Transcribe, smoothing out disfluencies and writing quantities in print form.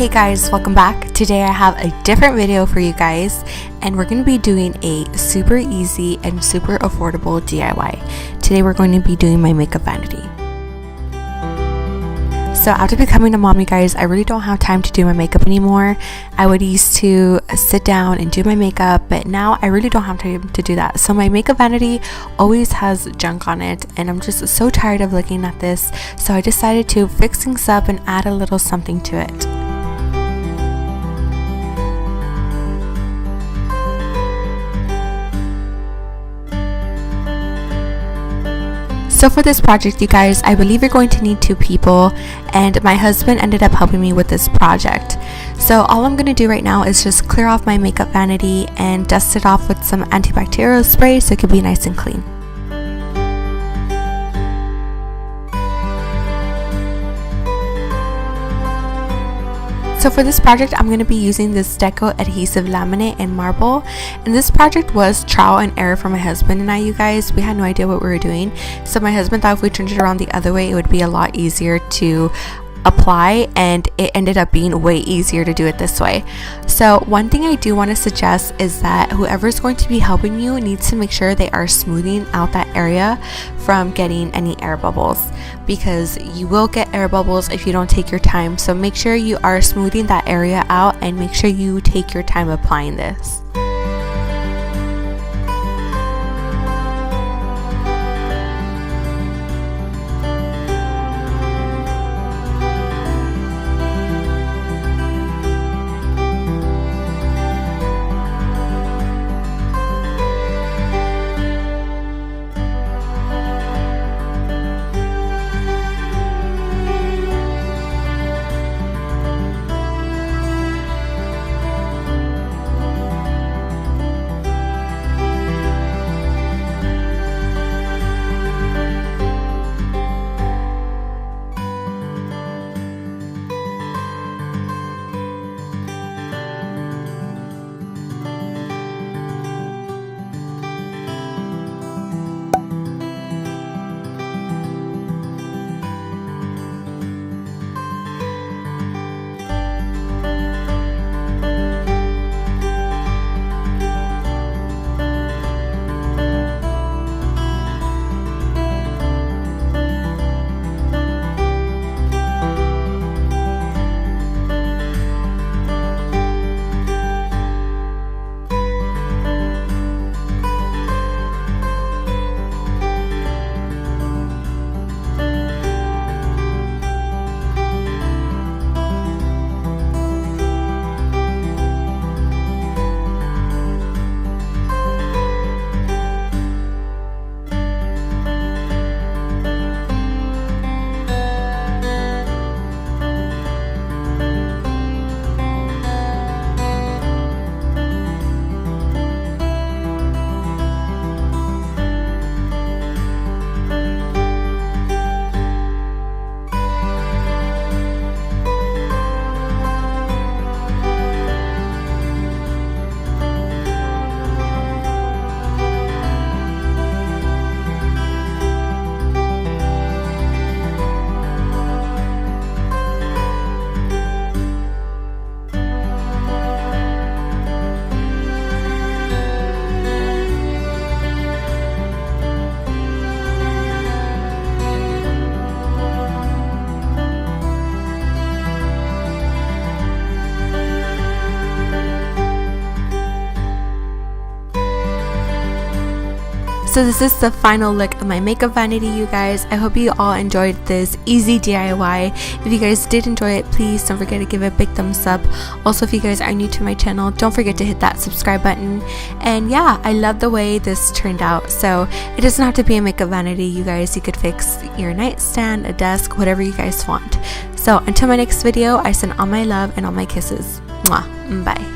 Hey guys, welcome back. Today I have a different video for you guys, and we're going to be doing a super easy and super affordable DIY. Today we're going to be doing my makeup vanity. So after becoming a mom, you guys, I really don't have time to do my makeup anymore. I would used to sit down and do my makeup, but now I really don't have time to do that. So my makeup vanity always has junk on it, and I'm just so tired of looking at this. So I decided to fix things up and add a little something to it. So for this project, you guys, I believe you're going to need 2 people, and my husband ended up helping me with this project. So all I'm going to do right now is just clear off my makeup vanity and dust it off with some antibacterial spray so it can be nice and clean. So for this project, I'm going to be using this Deco adhesive laminate in marble, and this project was trial and error for my husband and I, you guys. We had no idea what we were doing, so my husband thought if we turned it around the other way it would be a lot easier to apply, and it ended up being way easier to do it this way. So one thing I do want to suggest is that whoever's going to be helping you needs to make sure they are smoothing out that area from getting any air bubbles, because you will get air bubbles if you don't take your time. So make sure you are smoothing that area out and make sure you take your time applying this. So this is the final look of my makeup vanity, you guys. I hope you all enjoyed this easy DIY. If you guys did enjoy it, please don't forget to give it a big thumbs up. Also, if you guys are new to my channel, don't forget to hit that subscribe button. And yeah, I love the way this turned out. So it doesn't have to be a makeup vanity, you guys. You could fix your nightstand, a desk, whatever you guys want. So until my next video, I send all my love and all my kisses. Mwah. Bye.